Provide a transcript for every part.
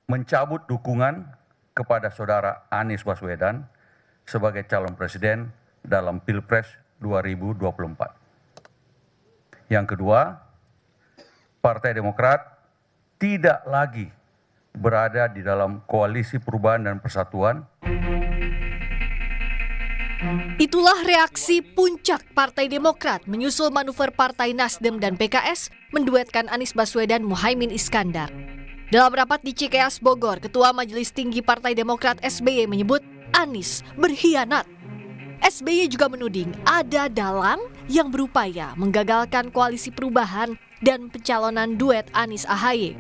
mencabut dukungan kepada saudara Anies Baswedan sebagai calon presiden dalam Pilpres 2024. Yang kedua, Partai Demokrat tidak lagi berada di dalam koalisi perubahan dan persatuan. Itulah reaksi puncak Partai Demokrat menyusul manuver Partai Nasdem dan PKS menduetkan Anies Baswedan Muhaimin Iskandar. Dalam rapat di Cikeas, Bogor, Ketua Majelis Tinggi Partai Demokrat SBY menyebut Anies berkhianat. SBY juga menuding ada dalang yang berupaya menggagalkan koalisi perubahan dan pencalonan duet Anies AHY.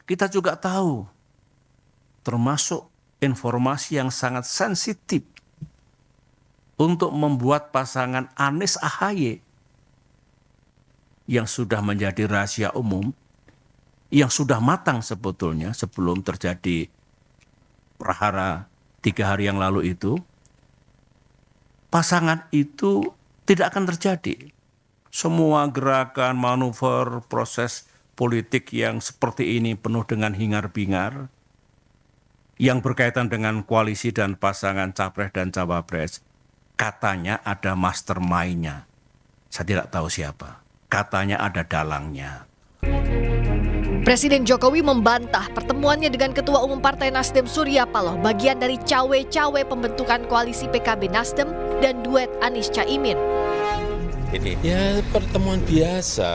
Kita juga tahu, termasuk informasi yang sangat sensitif untuk membuat pasangan Anies AHY yang sudah menjadi rahasia umum, yang sudah matang sebetulnya sebelum terjadi prahara 3 hari yang lalu itu, pasangan itu tidak akan terjadi. Semua gerakan, manuver, proses politik yang seperti ini penuh dengan hingar-bingar, yang berkaitan dengan koalisi dan pasangan capres dan cawapres, katanya ada mastermind-nya. Saya tidak tahu siapa. Katanya ada dalangnya. Presiden Jokowi membantah pertemuannya dengan Ketua Umum Partai Nasdem Surya Paloh bagian dari cawe-cawe pembentukan koalisi PKB Nasdem dan duet Anies Caimin. Ini ya pertemuan biasa.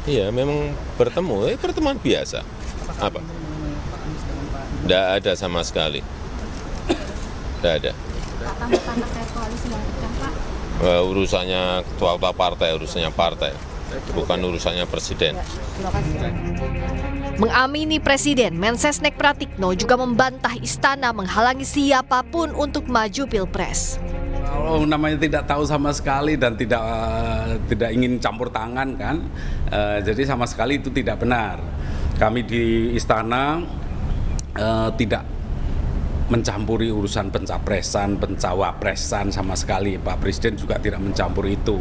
Iya, memang pertemuan biasa. Apa? Tidak ada sama sekali. Tidak ada. Urusannya ketua partai, urusannya partai, bukan urusannya presiden. Mengamini Presiden, Mensesnek Pratikno juga membantah istana menghalangi siapapun untuk maju Pilpres. Kalau namanya tidak tahu sama sekali dan tidak ingin campur tangan kan, jadi sama sekali itu tidak benar. Kami di istana tidak mencampuri urusan pencapresan, pencawapresan sama sekali. Pak Presiden juga tidak mencampuri itu.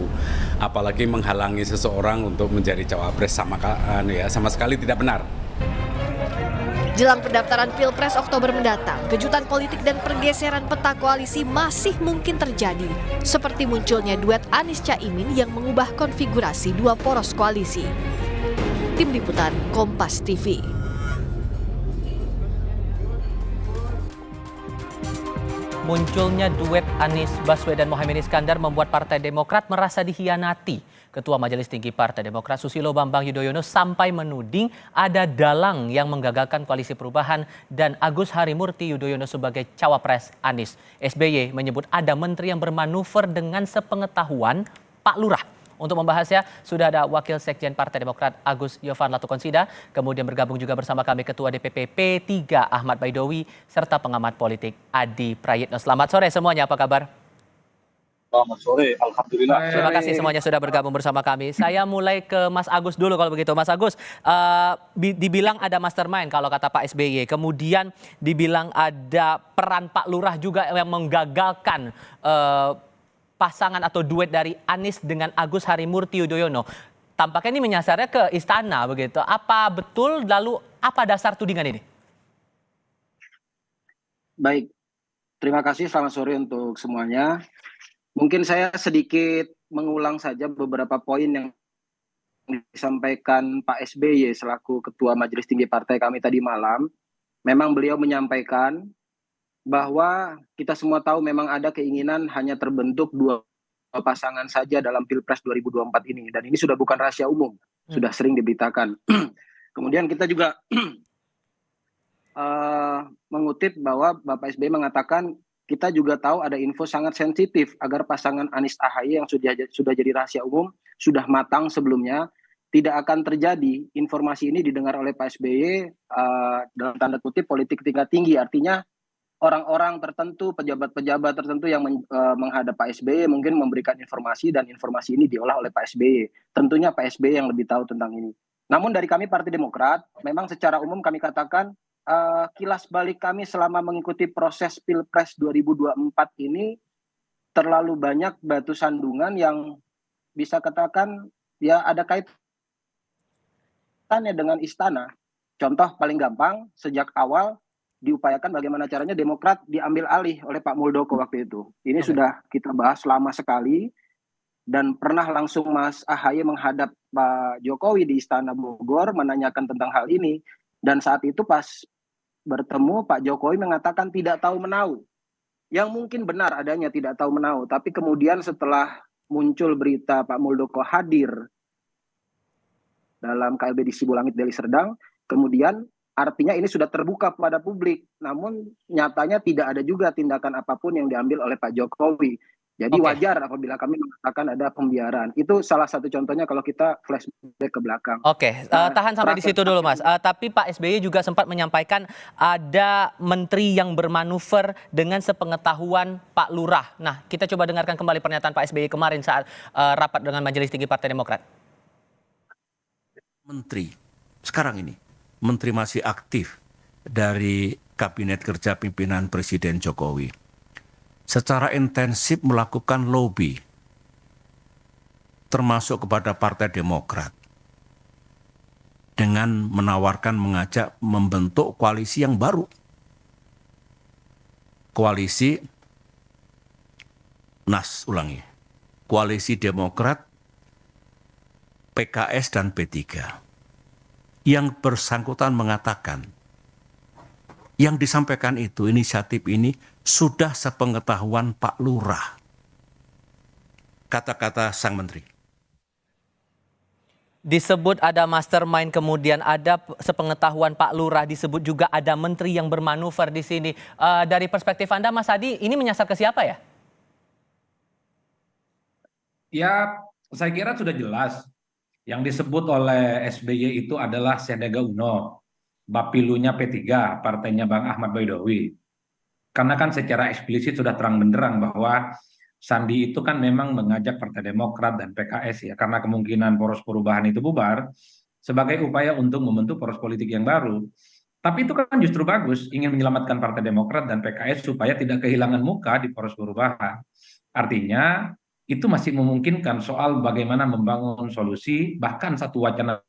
Apalagi menghalangi seseorang untuk menjadi cawapres sama sekali tidak benar. Jelang pendaftaran Pilpres Oktober mendatang, kejutan politik dan pergeseran peta koalisi masih mungkin terjadi. Seperti munculnya duet Anies Caimin yang mengubah konfigurasi 2 poros koalisi. Tim Liputan Kompas TV. Munculnya duet Anies Baswedan Muhaimin Iskandar membuat Partai Demokrat merasa dikhianati. Ketua Majelis Tinggi Partai Demokrat Susilo Bambang Yudhoyono sampai menuding ada dalang yang menggagalkan koalisi perubahan dan Agus Harimurti Yudhoyono sebagai cawapres Anies. SBY menyebut ada menteri yang bermanuver dengan sepengetahuan Pak Lurah. Untuk membahasnya sudah ada Wakil Sekjen Partai Demokrat Agus Yovan Latukonsida, kemudian bergabung juga bersama kami Ketua DPP P3 Ahmad Baidowi, serta pengamat politik Adi Prayitno. Selamat sore semuanya, apa kabar? Selamat sore, alhamdulillah. Terima kasih semuanya sudah bergabung bersama kami. Saya mulai ke Mas Agus dulu kalau begitu. Mas Agus, dibilang ada mastermind kalau kata Pak SBY, kemudian dibilang ada peran Pak Lurah juga yang menggagalkan pasangan atau duet dari Anies dengan Agus Harimurti Yudhoyono. Tampaknya ini menyasarnya ke istana begitu. Apa betul, lalu apa dasar tudingan ini? Baik, terima kasih, selamat sore untuk semuanya. Mungkin saya sedikit mengulang saja beberapa poin yang disampaikan Pak SBY selaku Ketua Majelis Tinggi Partai kami tadi malam. Memang beliau menyampaikan bahwa kita semua tahu memang ada keinginan hanya terbentuk 2 pasangan saja dalam Pilpres 2024 ini. Dan ini sudah bukan rahasia umum, sudah sering diberitakan. Kemudian kita juga mengutip bahwa Bapak SBY mengatakan kita juga tahu ada info sangat sensitif agar pasangan Anies AHY yang sudah jadi rahasia umum, sudah matang sebelumnya, tidak akan terjadi. Informasi ini didengar oleh Pak SBY dalam tanda kutip politik tingkat tinggi, artinya orang-orang tertentu, pejabat-pejabat tertentu yang menghadap Pak SBY mungkin memberikan informasi dan informasi ini diolah oleh Pak SBY. Tentunya Pak SBY yang lebih tahu tentang ini. Namun dari kami Partai Demokrat, memang secara umum kami katakan kilas balik kami selama mengikuti proses Pilpres 2024 ini terlalu banyak batu sandungan yang bisa katakan ya ada kaitannya dengan istana. Contoh paling gampang, sejak awal diupayakan bagaimana caranya Demokrat diambil alih oleh Pak Muldoko waktu itu. Ini sudah kita bahas lama sekali, dan pernah langsung Mas AHY menghadap Pak Jokowi di Istana Bogor menanyakan tentang hal ini. Dan saat itu pas bertemu, Pak Jokowi mengatakan tidak tahu menahu. Yang mungkin benar adanya tidak tahu menahu, tapi kemudian setelah muncul berita Pak Muldoko hadir dalam KLB di Sibulangit Deli Serdang, kemudian artinya ini sudah terbuka pada publik. Namun nyatanya tidak ada juga tindakan apapun yang diambil oleh Pak Jokowi. Jadi wajar apabila kami mengatakan ada pembiaran. Itu salah satu contohnya kalau kita flashback ke belakang. Tahan sampai di situ dulu, Mas. Tapi Pak SBY juga sempat menyampaikan ada menteri yang bermanuver dengan sepengetahuan Pak Lurah. Nah, kita coba dengarkan kembali pernyataan Pak SBY kemarin saat rapat dengan Majelis Tinggi Partai Demokrat. Menteri, sekarang ini, menteri masih aktif dari Kabinet Kerja Pimpinan Presiden Jokowi. Secara intensif melakukan lobby, termasuk kepada Partai Demokrat, dengan menawarkan, mengajak membentuk koalisi yang baru. Koalisi Koalisi Demokrat, PKS, dan P3. Yang bersangkutan mengatakan, yang disampaikan itu, inisiatif ini sudah sepengetahuan Pak Lurah. Kata-kata sang menteri. Disebut ada mastermind, kemudian ada sepengetahuan Pak Lurah, disebut juga ada menteri yang bermanuver di sini. Dari perspektif Anda, Mas Adi, ini menyasar ke siapa ya? Ya, saya kira sudah jelas. Yang disebut oleh SBY itu adalah Sandiaga Uno, Bapilunya P3, partainya Bang Ahmad Baidowi. Karena kan secara eksplisit sudah terang benderang bahwa Sandi itu kan memang mengajak Partai Demokrat dan PKS ya, karena kemungkinan poros perubahan itu bubar, sebagai upaya untuk membentuk poros politik yang baru. Tapi itu kan justru bagus, ingin menyelamatkan Partai Demokrat dan PKS supaya tidak kehilangan muka di poros perubahan. Artinya itu masih memungkinkan soal bagaimana membangun solusi, bahkan satu wacana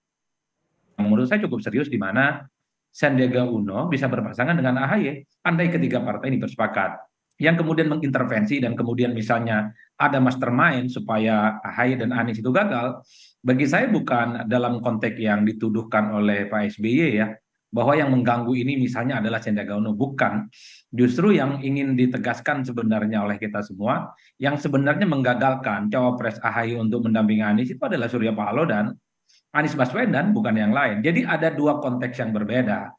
yang menurut saya cukup serius, di mana Sandiaga Uno bisa berpasangan dengan AHY, andai ketiga partai ini bersepakat. Yang kemudian mengintervensi dan kemudian misalnya ada mastermind supaya AHY dan Anies itu gagal, bagi saya bukan dalam konteks yang dituduhkan oleh Pak SBY ya, bahwa yang mengganggu ini misalnya adalah Sandiaga Uno. Bukan. Justru yang ingin ditegaskan sebenarnya oleh kita semua, yang sebenarnya menggagalkan cawapres AHY untuk mendampingi Anies itu adalah Surya Paloh dan Anies Baswedan, bukan yang lain. Jadi ada dua konteks yang berbeda.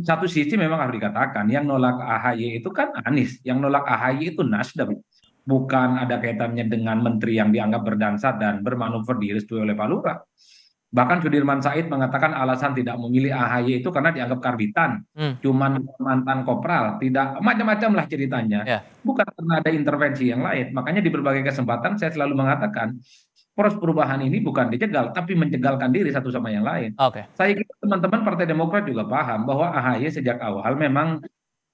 Satu sisi memang harus dikatakan, yang nolak AHY itu kan Anies, yang nolak AHY itu Nasdem. Bukan ada kaitannya dengan menteri yang dianggap berdansa dan bermanuver direstui oleh Pak Lurah. Bahkan Sudirman Said mengatakan alasan tidak memilih AHY itu karena dianggap karbitan, cuman mantan kopral, tidak, macam-macam lah ceritanya. Bukan karena ada intervensi yang lain. Makanya di berbagai kesempatan saya selalu mengatakan, poros perubahan ini bukan dicegal, tapi mencegalkan diri satu sama yang lain. Saya kira teman-teman Partai Demokrat juga paham bahwa AHY sejak awal memang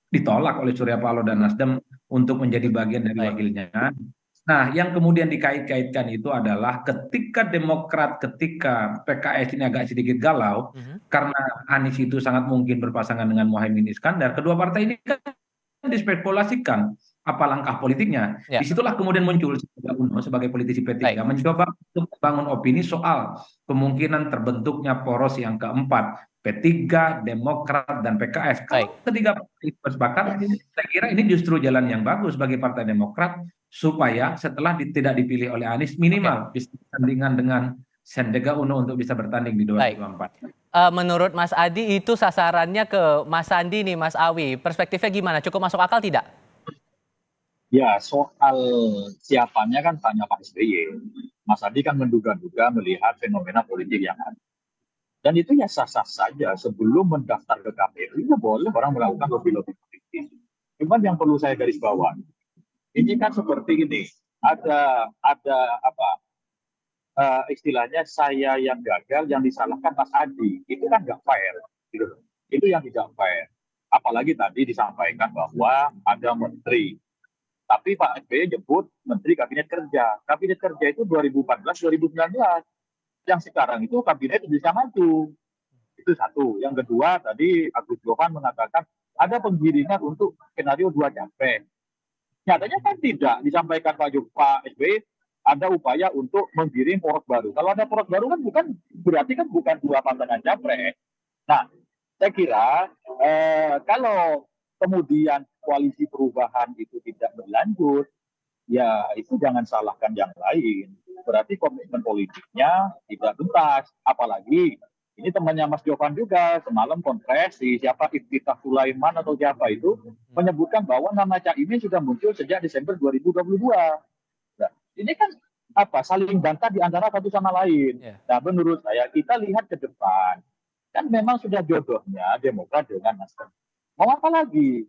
ditolak oleh Surya Paloh dan Nasdem untuk menjadi bagian dari wakilnya. Nah, yang kemudian dikait-kaitkan itu adalah ketika Demokrat, ketika PKS ini agak sedikit galau, karena Anies itu sangat mungkin berpasangan dengan Muhaimin Iskandar, kedua partai ini kan dispekulasikan apa langkah politiknya. Disitulah kemudian muncul Sandiaga Uno sebagai politisi P3 mencoba untuk membangun opini soal kemungkinan terbentuknya poros yang keempat, P3, Demokrat, dan PKS. Kalau ketiga partai bersepakat, saya kira ini justru jalan yang bagus bagi Partai Demokrat supaya setelah tidak dipilih oleh Anies, minimal bisa bertandingan dengan Sandiaga Uno untuk bisa bertanding di 2024. Menurut Mas Adi itu sasarannya ke Mas Sandi nih, Mas Awi. Perspektifnya gimana? Cukup masuk akal tidak? Ya, soal siapanya kan tanya Pak SBY. Mas Adi kan menduga-duga melihat fenomena politik yang ada. Dan itu ya sah-sah saja. Sebelum mendaftar ke KPU, ya boleh orang melakukan lobby-lobby politik. Cuman yang perlu saya garis bawah, ini kan seperti ini. Ada istilahnya saya yang gagal, yang disalahkan Mas Adi. Itu kan nggak fair. Gitu. Itu yang tidak fair. Apalagi tadi disampaikan bahwa ada menteri. Tapi Pak SBY nyebut Menteri Kabinet Kerja. Kabinet Kerja itu 2014-2019. Yang sekarang itu kabinet bisa maju. Itu satu. Yang kedua, tadi Agus Johan mengatakan ada penggiringan untuk skenario 2 capres. Nyatanya kan tidak disampaikan Pak SBY ada upaya untuk menggiring poros baru. Kalau ada poros baru kan berarti kan bukan 2 pasangan capres. Nah, saya kira kalau kemudian koalisi perubahan itu tidak berlanjut, ya itu jangan salahkan yang lain. Berarti komitmen politiknya tidak tuntas. Apalagi ini temannya Mas Jovan juga semalam konferensi siapa Iftitah Sulaiman atau siapa itu menyebutkan bahwa nama Caimin sudah muncul sejak Desember 2022. Nah, ini kan saling bantah di antara satu sama lain. Nah, menurut saya kita lihat ke depan. Kan memang sudah jodohnya Demokrat dengan Nasdem. Mau apa lagi?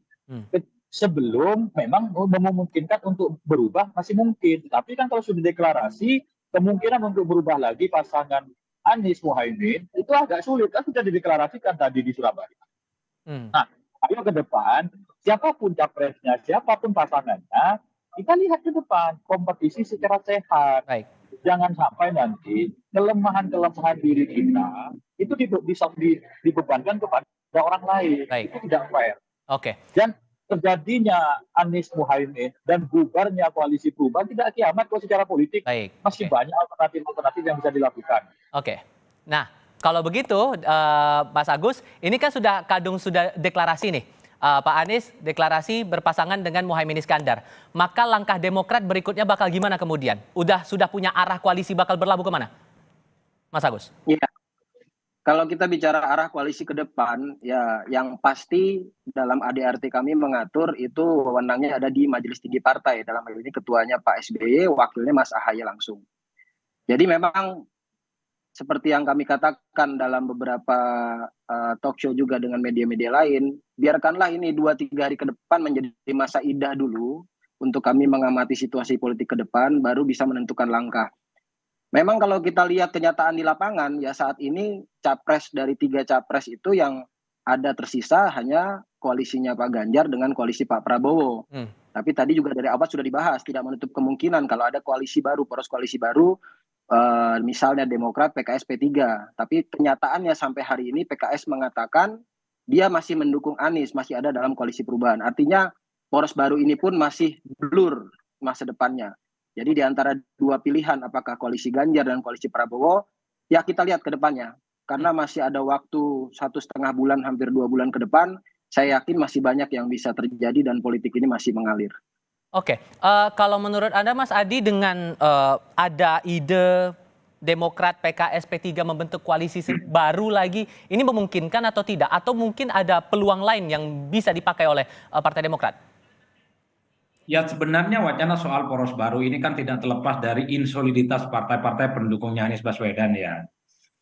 Sebelum memang memungkinkan untuk berubah masih mungkin. Tapi kan kalau sudah deklarasi, kemungkinan untuk berubah lagi pasangan Anies Muhaimin itu agak sulit. Kan sudah dideklarasikan tadi di Surabaya. Nah, ayo ke depan, siapapun capresnya, siapapun pasangannya, kita lihat ke depan, kompetisi secara sehat. Baik. Jangan sampai nanti kelemahan-kelemahan diri kita itu dibebankan kepada orang lain. Baik. Itu tidak fair. Oke. Dan terjadinya Anies Muhaimin dan bubarnya koalisi perubahan tidak kiamat kok secara politik. Baik. Masih banyak alternatif yang bisa dilakukan. Oke. Nah, kalau begitu Mas Agus, ini kan kadung sudah deklarasi nih. Pak Anies deklarasi berpasangan dengan Muhaimin Iskandar. Maka langkah Demokrat berikutnya bakal gimana kemudian? Sudah punya arah koalisi bakal berlabuh kemana? Mas Agus? Iya. Kalau kita bicara arah koalisi ke depan, ya yang pasti dalam ADRT kami mengatur itu wewenangnya ada di Majelis Tinggi Partai. Dalam hal ini ketuanya Pak SBY, wakilnya Mas AHY langsung. Jadi memang seperti yang kami katakan dalam beberapa talk show juga dengan media-media lain, biarkanlah ini 2-3 hari ke depan menjadi masa idah dulu untuk kami mengamati situasi politik ke depan, baru bisa menentukan langkah. Memang kalau kita lihat kenyataan di lapangan, ya saat ini capres dari 3 capres itu yang ada tersisa hanya koalisinya Pak Ganjar dengan koalisi Pak Prabowo. Tapi tadi juga dari awal sudah dibahas, tidak menutup kemungkinan kalau ada koalisi baru, poros koalisi baru, misalnya Demokrat, PKS, P3. Tapi kenyataannya sampai hari ini PKS mengatakan dia masih mendukung Anies, masih ada dalam koalisi perubahan. Artinya poros baru ini pun masih blur masa depannya. Jadi di antara 2 pilihan, apakah koalisi Ganjar dan koalisi Prabowo, ya kita lihat ke depannya. Karena masih ada waktu 1,5 bulan, hampir 2 bulan ke depan, saya yakin masih banyak yang bisa terjadi dan politik ini masih mengalir. Oke, kalau menurut Anda Mas Adi dengan ada ide Demokrat, PKS, P3 membentuk koalisi baru lagi, ini memungkinkan atau tidak? Atau mungkin ada peluang lain yang bisa dipakai oleh Partai Demokrat? Ya sebenarnya wacana soal poros baru ini kan tidak terlepas dari insoliditas partai-partai pendukungnya Anies Baswedan ya.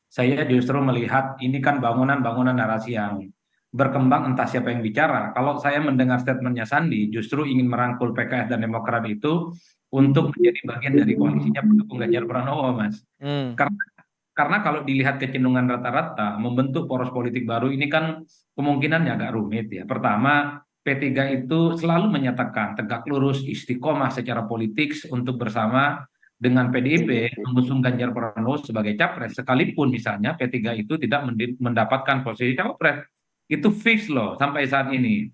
Saya justru melihat ini kan bangunan-bangunan narasi yang berkembang entah siapa yang bicara. Kalau saya mendengar statementnya Sandi justru ingin merangkul PKS dan Demokrat itu untuk menjadi bagian dari koalisinya pendukung Ganjar Pranowo, Mas. Karena kalau dilihat kecenderungan rata-rata membentuk poros politik baru ini kan kemungkinannya agak rumit ya. Pertama, P3 itu selalu menyatakan tegak lurus istiqomah secara politik untuk bersama dengan PDIP mengusung Ganjar Pranowo sebagai capres, sekalipun misalnya P3 itu tidak mendapatkan posisi capres. Itu fix loh sampai saat ini.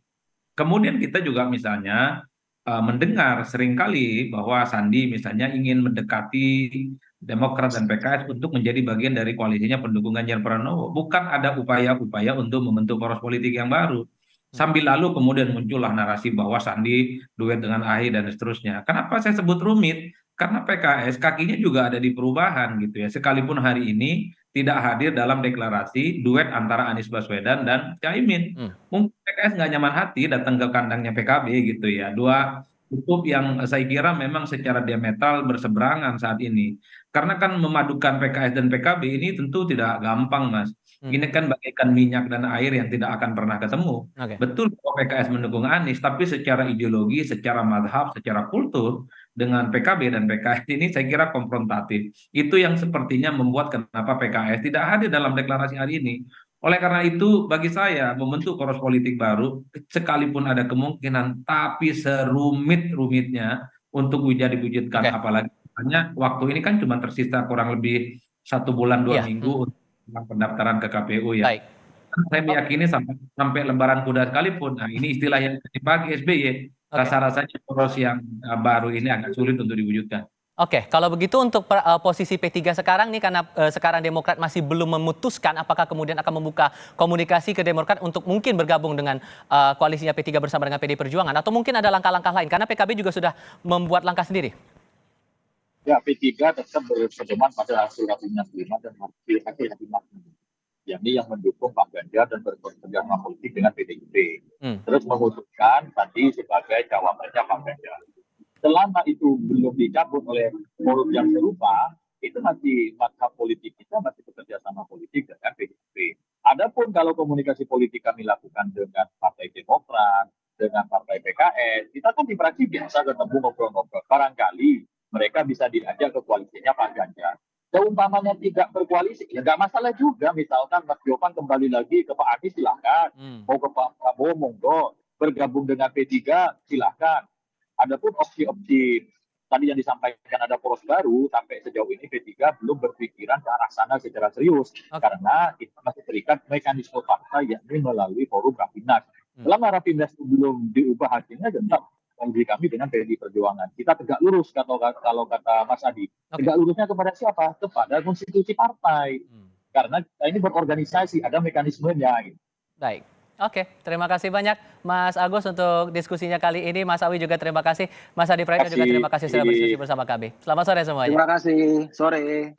Kemudian kita juga misalnya mendengar seringkali bahwa Sandi misalnya ingin mendekati Demokrat dan PKS untuk menjadi bagian dari koalisinya pendukung Ganjar Pranowo. Bukan ada upaya-upaya untuk membentuk poros politik yang baru. Sambil lalu kemudian muncullah narasi bahwa Sandi duet dengan AHY dan seterusnya. Kenapa saya sebut rumit? Karena PKS kakinya juga ada di perubahan gitu ya. Sekalipun hari ini tidak hadir dalam deklarasi duet antara Anies Baswedan dan Caimin. Mungkin PKS nggak nyaman hati datang ke kandangnya PKB gitu ya. 2 kutub yang saya kira memang secara diametral berseberangan saat ini. Karena kan memadukan PKS dan PKB ini tentu tidak gampang, Mas. Ini kan bagaikan minyak dan air yang tidak akan pernah ketemu. Betul bahwa PKS mendukung Anies, tapi secara ideologi, secara madhab, secara kultur, dengan PKB dan PKS ini saya kira konfrontatif. Itu yang sepertinya membuat kenapa PKS tidak hadir dalam deklarasi hari ini. Oleh karena itu bagi saya membentuk poros politik baru sekalipun ada kemungkinan tapi serumit-rumitnya untuk diwujudkan. Apalagi hanya waktu ini kan cuma tersisa kurang lebih 1 bulan 2 minggu untuk tentang pendaftaran ke KPU ya. Baik. Saya meyakini sampai lembaran kuda sekalipun, nah ini istilah yang dipakai SBY, rasa-rasanya poros yang baru ini agak sulit untuk diwujudkan. Oke, kalau begitu untuk posisi P3 sekarang nih, karena sekarang Demokrat masih belum memutuskan apakah kemudian akan membuka komunikasi ke Demokrat untuk mungkin bergabung dengan koalisinya P3 bersama dengan PD Perjuangan, atau mungkin ada langkah-langkah lain, karena PKB juga sudah membuat langkah sendiri. Ya, P3 tetap berpedoman pada hasil Rapimnas 5 dan hasil Rapimnas 6. Yakni yang mendukung Pak Ganjar dan bekerjasama politik dengan PDIP. Terus memutuskan tadi sebagai cawapresnya Pak Ganjar. Selama itu belum dicabut oleh forum yang serupa, itu masih mazhab politik kita masih bekerja sama politik dengan PDIP. Adapun kalau komunikasi politik kami lakukan dengan Partai Demokrat, dengan Partai PKS, kita kan di praksi biasa ketemu ngobrol-ngobrol. Barangkali mereka bisa diajak ke koalisinya Pak Ganjar. Seumpamanya tidak berkoalisi, ya nggak masalah juga. Misalkan Mas Jovan kembali lagi ke Pak Anies, silakan. Mau ke Pak Prabowo, monggo. Bergabung dengan P3, silakan. Adapun opsi-opsi tadi yang disampaikan ada poros baru, sampai sejauh ini P3 belum berpikiran ke arah sana secara serius. Karena kita masih terikat mekanisme partai yakni melalui forum Rapimnas. Selama Rapimnas belum diubah hasilnya, tetap bagi kami dengan PDI Perjuangan. Kita tegak lurus kalau kata Mas Adi. Tegak lurusnya kepada siapa? Kepada konstitusi partai. Karena kita ini berorganisasi, ada mekanismenya. Gitu. Baik. Oke, terima kasih banyak Mas Agus untuk diskusinya kali ini. Mas Awi juga terima kasih. Mas Adi Praetno juga terima kasih sudah berdiskusi bersama kami. Selamat sore semuanya. Terima kasih. Sore.